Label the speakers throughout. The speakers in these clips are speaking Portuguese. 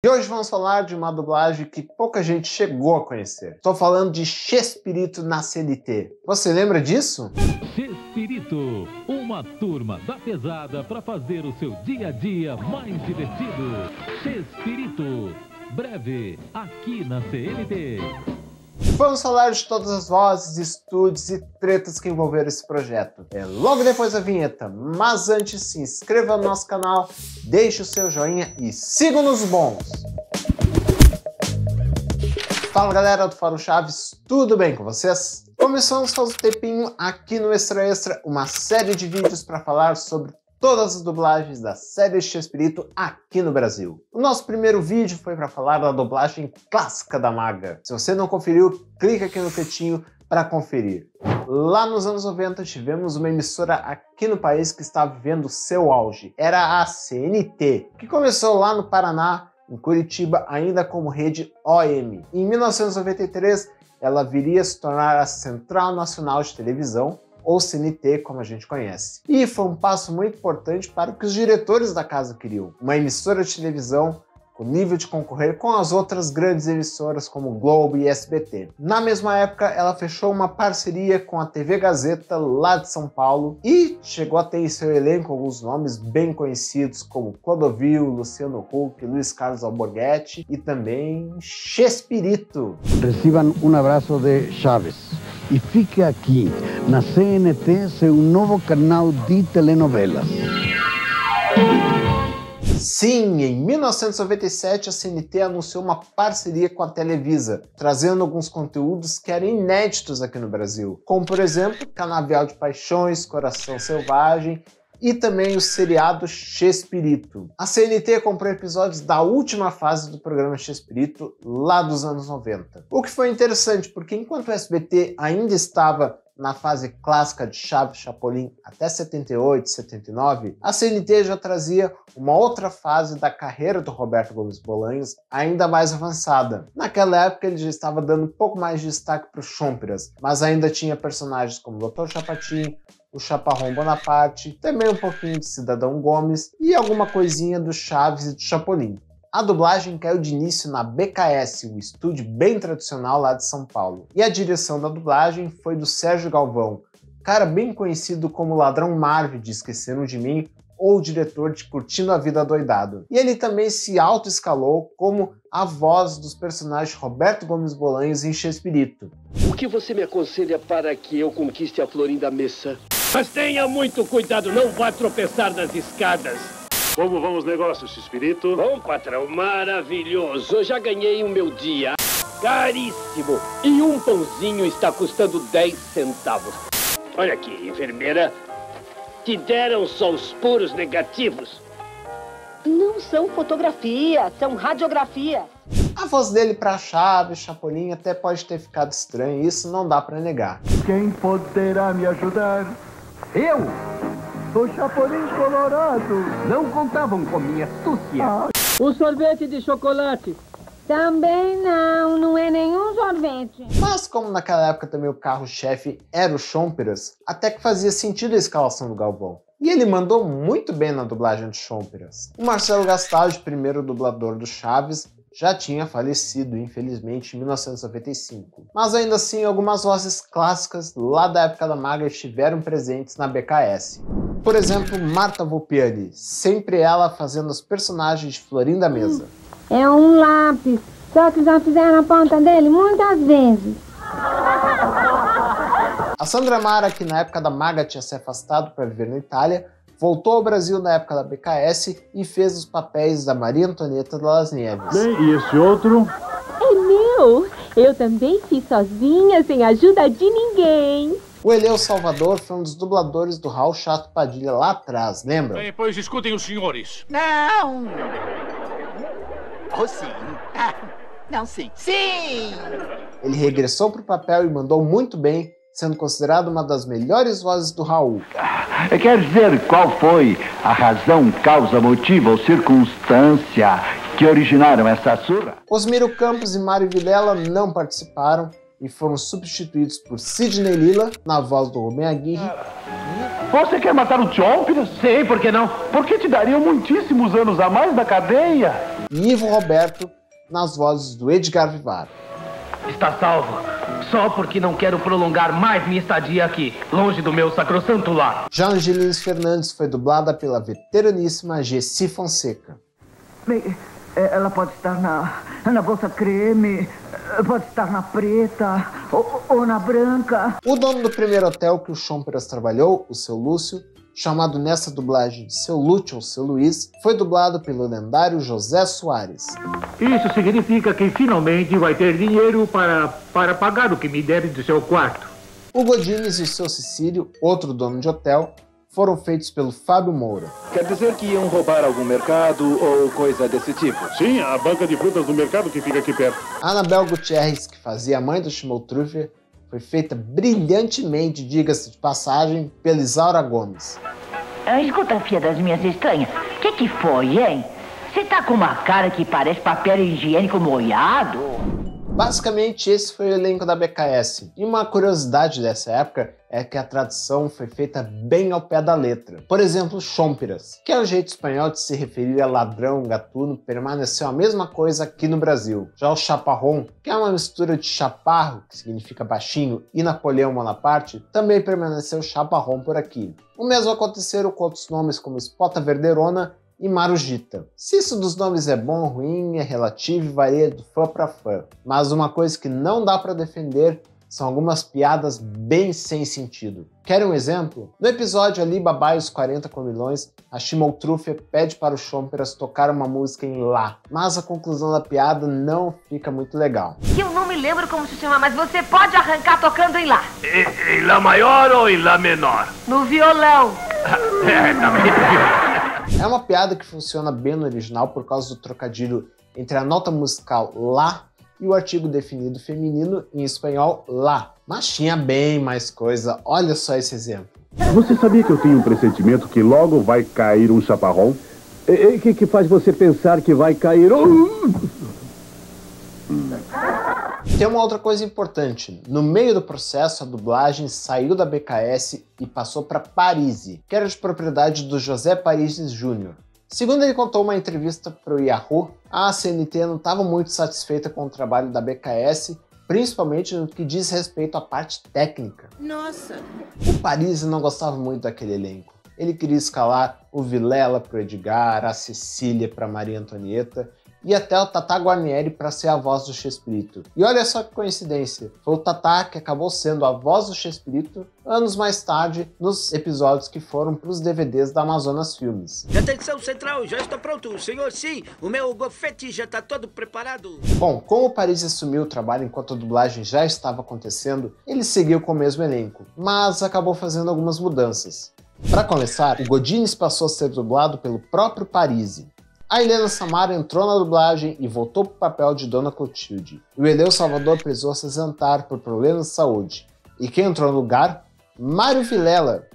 Speaker 1: E hoje vamos falar de uma dublagem que pouca gente chegou a conhecer. Estou falando de Chespirito na CNT. Você lembra disso?
Speaker 2: Chespirito, uma turma da pesada para fazer o seu dia a dia mais divertido. Chespirito, breve, aqui na CNT.
Speaker 1: Vamos falar de todas as vozes, estúdios e tretas que envolveram esse projeto. É logo depois da vinheta, mas antes se inscreva no nosso canal, deixe o seu joinha e siga-nos bons! Fala galera do Fórum Chaves, tudo bem com vocês? Começamos faz um tempinho aqui no Extra Extra uma série de vídeos para falar sobre todas as dublagens da série Chespirito aqui no Brasil. O nosso primeiro vídeo foi para falar da dublagem clássica da Maga. Se você não conferiu, clica aqui no cantinho para conferir. Lá nos anos 90 tivemos uma emissora aqui no país que estava vivendo seu auge. Era a CNT, que começou lá no Paraná, em Curitiba, ainda como rede OM. Em 1993, ela viria a se tornar a Central Nacional de Televisão, ou CNT, como a gente conhece. E foi um passo muito importante para o que os diretores da casa queriam. Uma emissora de televisão com nível de concorrer com as outras grandes emissoras como Globo e SBT. Na mesma época, ela fechou uma parceria com a TV Gazeta lá de São Paulo e chegou a ter em seu elenco alguns nomes bem conhecidos como Clodovil, Luciano Huck, Luiz Carlos Alborguete e também Chespirito.
Speaker 3: Recibam um abraço de Chaves. E fique aqui, na CNT, seu novo canal de telenovelas.
Speaker 1: Sim, em 1997 a CNT anunciou uma parceria com a Televisa, trazendo alguns conteúdos que eram inéditos aqui no Brasil, como por exemplo, Canavial de Paixões, Coração Selvagem e também o seriado Chespirito. A CNT comprou episódios da última fase do programa Chespirito, lá dos anos 90. O que foi interessante, porque enquanto o SBT ainda estava na fase clássica de Chaves, Chapolin até 78, 79, a CNT já trazia uma outra fase da carreira do Roberto Gomes Bolanhos ainda mais avançada. Naquela época ele já estava dando um pouco mais de destaque para os Chômpiras, mas ainda tinha personagens como o Dr. Chapatin, o Chaparrão Bonaparte, também um pouquinho de Cidadão Gomes e alguma coisinha do Chaves e do Chapolin. A dublagem caiu de início na BKS, um estúdio bem tradicional lá de São Paulo. E a direção da dublagem foi do Sérgio Galvão, cara bem conhecido como Ladrão Marvel de Esqueceram de Mim ou o diretor de Curtindo a Vida Doidado. E ele também se auto-escalou como a voz dos personagens Roberto Gomes Bolanhos em Chespirito.
Speaker 4: O que você me aconselha para que eu conquiste a Florinda Messa? Mas tenha muito cuidado, não vá tropeçar nas escadas.
Speaker 5: Como vão os negócios, Chespirito?
Speaker 4: Bom, patrão, maravilhoso. Eu já ganhei o meu dia. Caríssimo. E um pãozinho está custando 10 centavos. Olha aqui, enfermeira. Te deram só os puros negativos?
Speaker 6: Não são fotografia, são radiografia.
Speaker 1: A voz dele para Chaves, Chapolin até pode ter ficado estranha, isso não dá para negar.
Speaker 7: Quem poderá me ajudar? Eu! O Chapolin Colorado!
Speaker 4: Não contavam com minha astúcia.
Speaker 8: Um sorvete de chocolate.
Speaker 6: Também não é nenhum sorvete.
Speaker 1: Mas como naquela época também o carro-chefe era o Chômpiras, até que fazia sentido a escalação do Galvão. E ele mandou muito bem na dublagem de Chômpiras. O Marcelo Gastaldi, primeiro dublador do Chaves, já tinha falecido, infelizmente, em 1995. Mas ainda assim, algumas vozes clássicas lá da época da Maga estiveram presentes na BKS. Por exemplo, Marta Volpiani, sempre ela fazendo os personagens de Florinda Mesa.
Speaker 6: É um lápis, só que já fizeram a ponta dele muitas vezes.
Speaker 1: A Sandra Mara, que na época da Maga tinha se afastado para viver na Itália, voltou ao Brasil na época da BKS e fez os papéis da Maria Antonieta das Neves.
Speaker 5: Bem, e esse outro?
Speaker 8: É meu! Eu também fiz sozinha, sem ajuda de ninguém.
Speaker 1: O Eleu Salvador foi um dos dubladores do Raul Chato Padilha lá atrás, lembram?
Speaker 5: Bem, pois escutem os senhores.
Speaker 9: Não! Oh, sim. Ah, não, sim. Sim!
Speaker 1: Ele regressou para o papel e mandou muito bem, sendo considerado uma das melhores vozes do Raul.
Speaker 3: Quer dizer, qual foi a razão, causa, motivo ou circunstância que originaram essa surra?
Speaker 1: Osmiro Campos e Mário Vilela não participaram e foram substituídos por Sidney Lila, na voz do Rubem Aguirre.
Speaker 7: Você quer matar o Chompiras? Sim, por que não? Porque te dariam muitíssimos anos a mais na cadeia.
Speaker 1: e Ivo Roberto nas vozes do Edgar Vivar.
Speaker 10: Está salvo, só porque não quero prolongar mais minha estadia aqui, longe do meu sacrossanto lar.
Speaker 1: Já Angelines Fernandes foi dublada pela veteraníssima Gessi Fonseca.
Speaker 7: Ela pode estar na bolsa creme, pode estar na preta ou na branca.
Speaker 1: O dono do primeiro hotel que o Chomperas trabalhou, o seu Lúcio, chamado nessa dublagem de Seu Lúcio ou Seu Luiz, foi dublado pelo lendário José Soares.
Speaker 5: Isso significa que finalmente vai ter dinheiro para pagar o que me deve do seu quarto.
Speaker 1: O Godines e o seu Cecílio, outro dono de hotel, foram feitos pelo Fábio Moura.
Speaker 11: Quer dizer que iam roubar algum mercado ou coisa desse tipo?
Speaker 5: Sim, a banca de frutas do mercado que fica aqui perto.
Speaker 1: A Anabel Gutierrez, que fazia a mãe do Schmoltruffer, foi feita brilhantemente, diga-se de passagem, pela Isaura Gomes.
Speaker 12: Escuta, filha das minhas estranhas, que foi, hein? Você tá com uma cara que parece papel higiênico molhado.
Speaker 1: Basicamente, esse foi o elenco da BKS. E uma curiosidade dessa época é que a tradução foi feita bem ao pé da letra. Por exemplo, Chomperas, que é o jeito espanhol de se referir a ladrão, gatuno, permaneceu a mesma coisa aqui no Brasil. Já o Chaparrón, que é uma mistura de chaparro, que significa baixinho, e Napoleão Bonaparte, também permaneceu Chaparrón por aqui. O mesmo aconteceu com outros nomes como Espota Verderona e Marujita. Se isso dos nomes é bom ou ruim, é relativo e varia de fã para fã. Mas uma coisa que não dá para defender são algumas piadas bem sem sentido. Querem um exemplo? No episódio Ali Babá e os 40 Comilões, a Schmoltruffer pede para o Chomperas tocar uma música em Lá, mas a conclusão da piada não fica muito legal.
Speaker 13: Eu não me lembro como se chama, mas você pode arrancar tocando em Lá.
Speaker 5: Em Lá maior ou em Lá menor?
Speaker 13: No violão.
Speaker 1: É uma piada que funciona bem no original por causa do trocadilho entre a nota musical Lá e o artigo definido feminino em espanhol lá. Mas tinha bem mais coisa, olha só esse exemplo.
Speaker 5: Você sabia que eu tenho um pressentimento que logo vai cair um chaparrão?
Speaker 3: O que faz você pensar que vai cair?
Speaker 1: Tem uma outra coisa importante. No meio do processo, a dublagem saiu da BKS e passou para Parisi, que era de propriedade do José Parisi Jr. Segundo ele contou uma entrevista para o Yahoo, a CNT não estava muito satisfeita com o trabalho da BKS, principalmente no que diz respeito à parte técnica.
Speaker 13: Nossa!
Speaker 1: O Parisi não gostava muito daquele elenco. Ele queria escalar o Vilela para o Edgar, a Cecília para Maria Antonieta e até o Tata Guarnieri para ser a voz do Chespirito. E olha só que coincidência, foi o Tata que acabou sendo a voz do Chespirito anos mais tarde nos episódios que foram para os DVDs da Amazonas Filmes.
Speaker 14: Atenção central, já está pronto, senhor, sim, o meu gofete já está todo preparado.
Speaker 1: Bom, como o Parisi assumiu o trabalho enquanto a dublagem já estava acontecendo, ele seguiu com o mesmo elenco, mas acabou fazendo algumas mudanças. Para começar, o Godines passou a ser dublado pelo próprio Parisi. A Helena Samara entrou na dublagem e voltou para o papel de Dona Clotilde. E o Eleu Salvador precisou se ausentar por problemas de saúde. E quem entrou no lugar? Mário Vilela.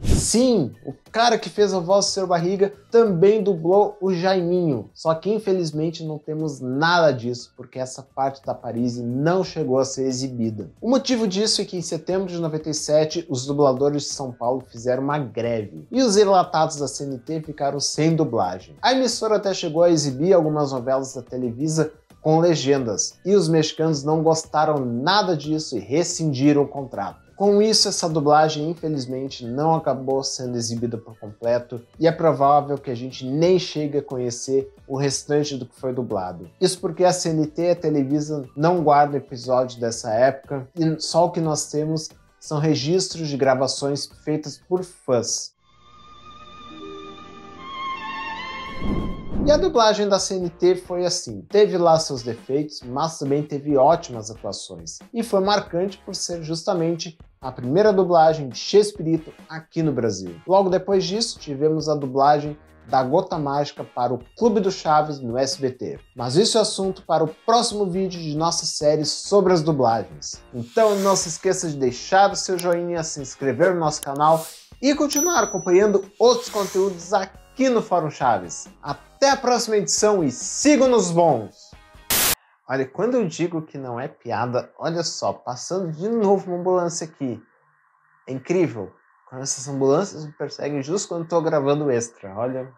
Speaker 1: Sim, o cara que fez a voz do Sr. Barriga também dublou o Jaiminho. Só que infelizmente não temos nada disso, porque essa parte da Parisi não chegou a ser exibida. O motivo disso é que em setembro de 97, os dubladores de São Paulo fizeram uma greve. E os enlatados da CNT ficaram sem dublagem. A emissora até chegou a exibir algumas novelas da Televisa com legendas. E os mexicanos não gostaram nada disso e rescindiram o contrato. Com isso, essa dublagem, infelizmente, não acabou sendo exibida por completo e é provável que a gente nem chegue a conhecer o restante do que foi dublado. Isso porque a CNT e a Televisa não guardam episódios dessa época e só o que nós temos são registros de gravações feitas por fãs. E a dublagem da CNT foi assim, teve lá seus defeitos, mas também teve ótimas atuações. E foi marcante por ser justamente a primeira dublagem de Chespirito aqui no Brasil. Logo depois disso, tivemos a dublagem da Gota Mágica para o Clube do Chaves no SBT. Mas isso é assunto para o próximo vídeo de nossa série sobre as dublagens. Então não se esqueça de deixar o seu joinha, se inscrever no nosso canal e continuar acompanhando outros conteúdos aqui no Fórum Chaves. Até a próxima edição e sigam-nos bons! Olha, quando eu digo que não é piada, olha só, passando de novo uma ambulância aqui. É incrível. Quando essas ambulâncias me perseguem justo quando estou gravando extra, olha.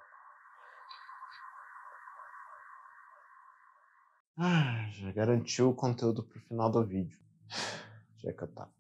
Speaker 1: Já garantiu o conteúdo pro final do vídeo. Já que eu tava.